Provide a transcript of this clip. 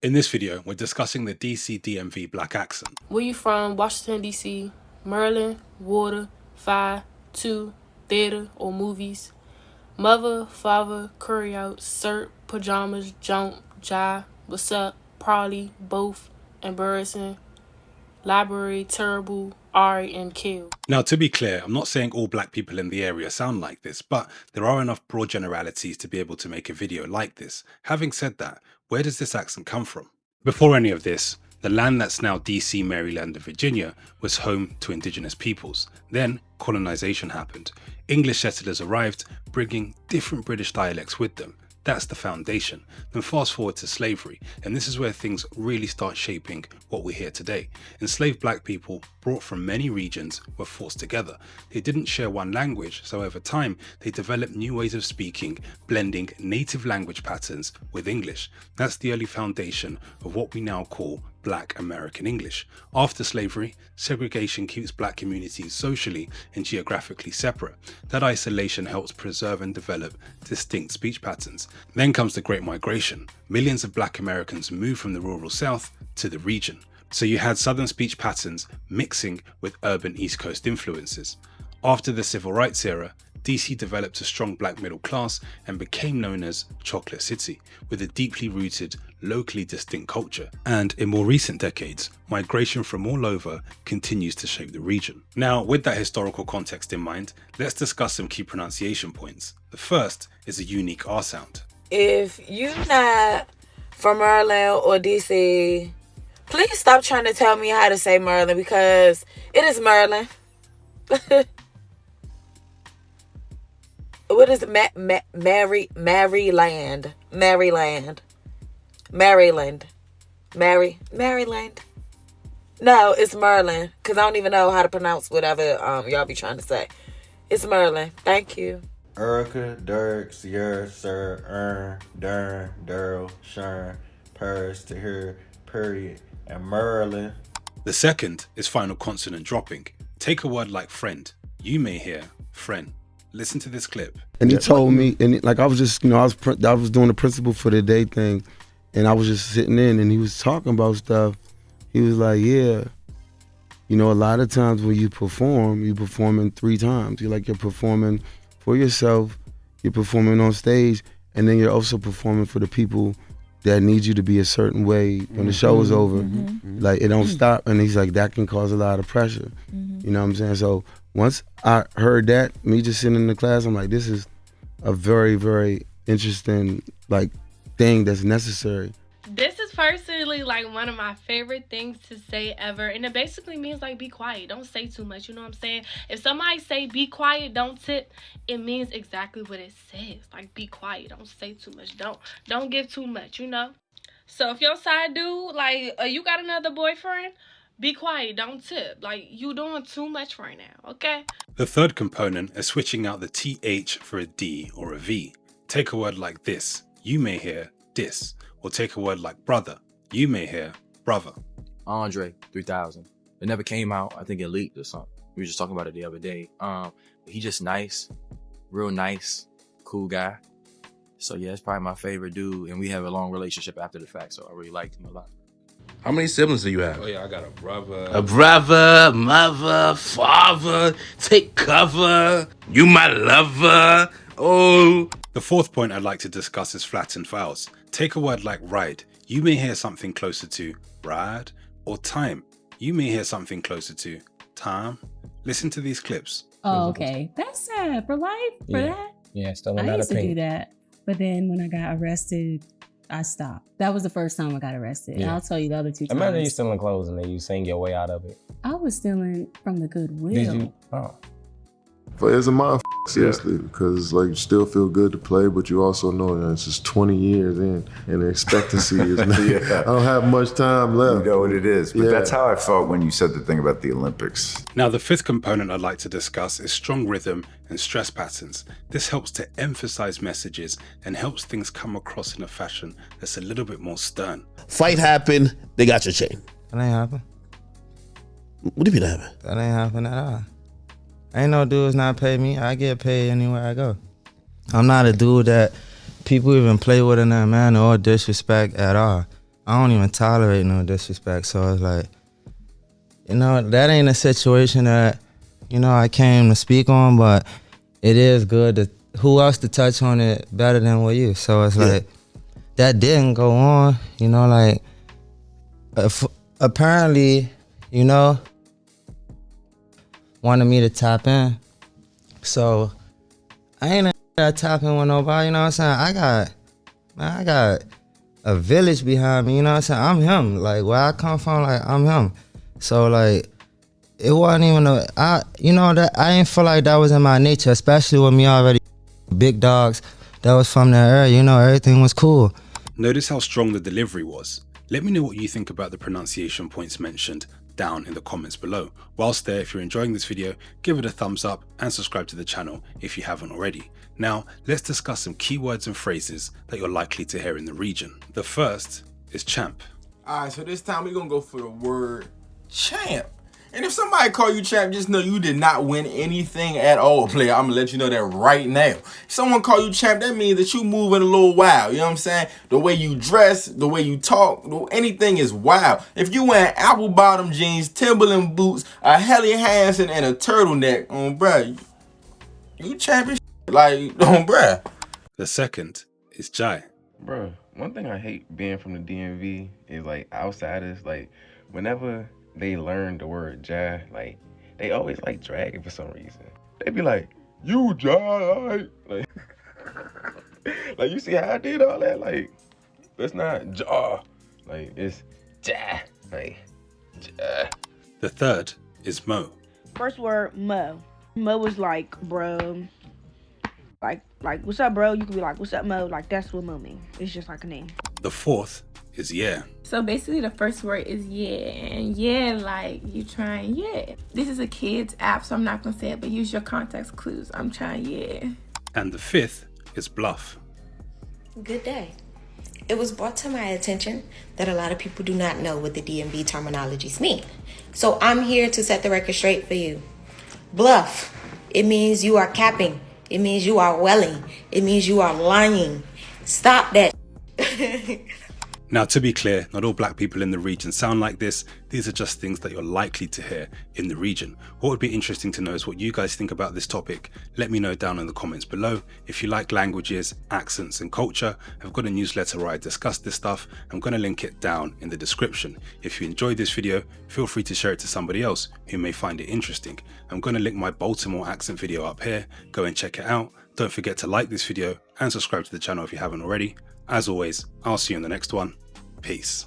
In this video, we're discussing the DC DMV Black accent. Where you from? Washington, D.C., Maryland, water, fire, two, theater, or movies. Mother, father, curry out, cert, pajamas, jump, jive, what's up, probably, both, embarrassing, library, terrible, Ari, and kill. Now, to be clear, I'm not saying all black people in the area sound like this, but there are enough broad generalities to be able to make a video like this. Having said that, where does this accent come from? Before any of this, the land that's now DC, Maryland, and Virginia was home to indigenous peoples. Then, colonization happened. English settlers arrived, bringing different British dialects with them. That's the foundation. Then fast forward to slavery, and this is where things really start shaping what we hear today. Enslaved black people, brought from many regions, were forced together. They didn't share one language, so over time, they developed new ways of speaking, blending native language patterns with English. That's the early foundation of what we now call Black American English. After slavery, segregation keeps black communities socially and geographically separate. That isolation helps preserve and develop distinct speech patterns. Then comes the Great Migration. Millions of black Americans moved from the rural South to the region. So you had Southern speech patterns mixing with urban East Coast influences. After the Civil Rights era, DC developed a strong black middle class and became known as Chocolate City, with a deeply rooted, locally distinct culture. And in more recent decades, migration from all over continues to shape the region. Now, with that historical context in mind, let's discuss some key pronunciation points. The first is a unique R sound. If you're not from Maryland or DC, please stop trying to tell me how to say Maryland, because it is Maryland. What is it? Maryland. No, it's Maryland, because I don't even know how to pronounce whatever y'all be trying to say. It's Maryland. Thank you. Erica, Dirk, Sierra, Sir, Dern, Daryl, Shern, Paris, Tahir, Perry, and Merlin. The second is final consonant dropping. Take a word like friend. You may hear friend. Listen to this clip. And he told me, and I was just, I was doing the principal for the day thing, and I was just sitting in, and he was talking about stuff. He was like, yeah, a lot of times when you perform in 3 times. You're performing for yourself, you're performing on stage, and then you're also performing for the people that need you to be a certain way when the show is over. Like, it don't stop. And he's like, that can cause a lot of pressure. You know what I'm saying? So once I heard that, me just sitting in the class, I'm like, this is a very, very interesting thing that's necessary. This is personally one of my favorite things to say ever, and it basically means be quiet, don't say too much. You know what I'm saying? If somebody say be quiet, don't tip, it means exactly what it says. Be quiet, don't say too much, don't give too much. So if your side dude you got another boyfriend, be quiet, don't tip. You doing too much right now, okay? The third component is switching out the TH for a D or a V. Take a word like this. You may hear dis. Or take a word like brother. You may hear brother. Andre 3000. It never came out. I think it leaked or something. We were just talking about it the other day. He just nice, real nice, cool guy. So yeah, it's probably my favorite dude, and we have a long relationship after the fact. So I really liked him a lot. How many siblings do you have? Oh yeah, I got a brother. A brother, mother, father, take cover. You my lover. Oh. The fourth point I'd like to discuss is flattened vowels. Take a word like ride. You may hear something closer to ride, or time. You may hear something closer to time. Listen to these clips. Oh, okay. That's sad for life, for that. Yeah, still I not used a to do pink. that. But then when I got arrested, I stopped. That was the first time I got arrested. And I'll tell you the other 2 times. Imagine you stealing clothes and then you sing your way out of it. I was stealing from the Goodwill. Did you? Oh. But it's a mind seriously, because you still feel good to play, but you also know that it's just 20 years in, and the expectancy is not, I don't have much time left. You know what it is, but that's how I felt when you said the thing about the Olympics. Now, the fifth component I'd like to discuss is strong rhythm and stress patterns. This helps to emphasize messages and helps things come across in a fashion that's a little bit more stern. Fight happened, they got your chain. That ain't happen. What do you mean that happened? That ain't happen at all. Ain't no dudes not pay me. I get paid anywhere I go. I'm not a dude that people even play with in that manner or disrespect at all. I don't even tolerate no disrespect. So it's like, you know, that ain't a situation that, you know, I came to speak on, but it is good to, who else to touch on it better than with you? So it's like, that didn't go on, you know, like, apparently, you know, wanted me to tap in. So I ain't that tapping with nobody, you know what I'm saying? I got a village behind me, you know what I'm saying? I'm him. Like, where I come from, like, I'm him. So, like, it wasn't even you know, that I ain't feel like that was in my nature, especially with me already big dogs that was from that area, you know, everything was cool. Notice how strong the delivery was. Let me know what you think about the pronunciation points mentioned down in the comments below. Whilst there, if you're enjoying this video, give it a thumbs up and subscribe to the channel if you haven't already. Now, let's discuss some keywords and phrases that you're likely to hear in the region. The first is champ. Alright, so this time we're gonna go for the word champ. And if somebody call you champ, just know you did not win anything at all, player. I'm gonna let you know that right now. If someone call you champ, that means that you moving a little wild. You know what I'm saying? The way you dress, the way you talk, anything is wild. If you wearing apple bottom jeans, Timberland boots, a Helly Hansen, and a turtleneck, bruh, you champ as shit. Like, bruh. The second is Jai. Bro, one thing I hate being from the DMV is like outsiders, like whenever they learn the word Jai, like they always like drag it for some reason. They be like, you Jai, like like you see how I did all that? Like, that's not jaw, like it's Jai, like Jai. The third is Mo. First word, Mo. Mo is like, bro. Like, what's up, bro? You can be like, what's up, Mo? Like, that's what Mo means. It's just like a name. The fourth is yeah. So basically the first word is yeah, and yeah, like you trying, yeah. This is a kid's app, so I'm not gonna say it, but use your context clues. I'm trying, yeah. And the fifth is bluff. Good day. It was brought to my attention that a lot of people do not know what the DMV terminologies mean. So I'm here to set the record straight for you. Bluff, it means you are capping. It means you are welling. It means you are lying. Stop that. Now, to be clear, not all black people in the region sound like this. These are just things that you're likely to hear in the region. What would be interesting to know is what you guys think about this topic. Let me know down in the comments below. If you like languages, accents and culture, I've got a newsletter where I discuss this stuff. I'm going to link it down in the description. If you enjoyed this video, feel free to share it to somebody else who may find it interesting. I'm going to link my Baltimore accent video up here. Go and check it out. Don't forget to like this video and subscribe to the channel if you haven't already. As always, I'll see you in the next one. Peace.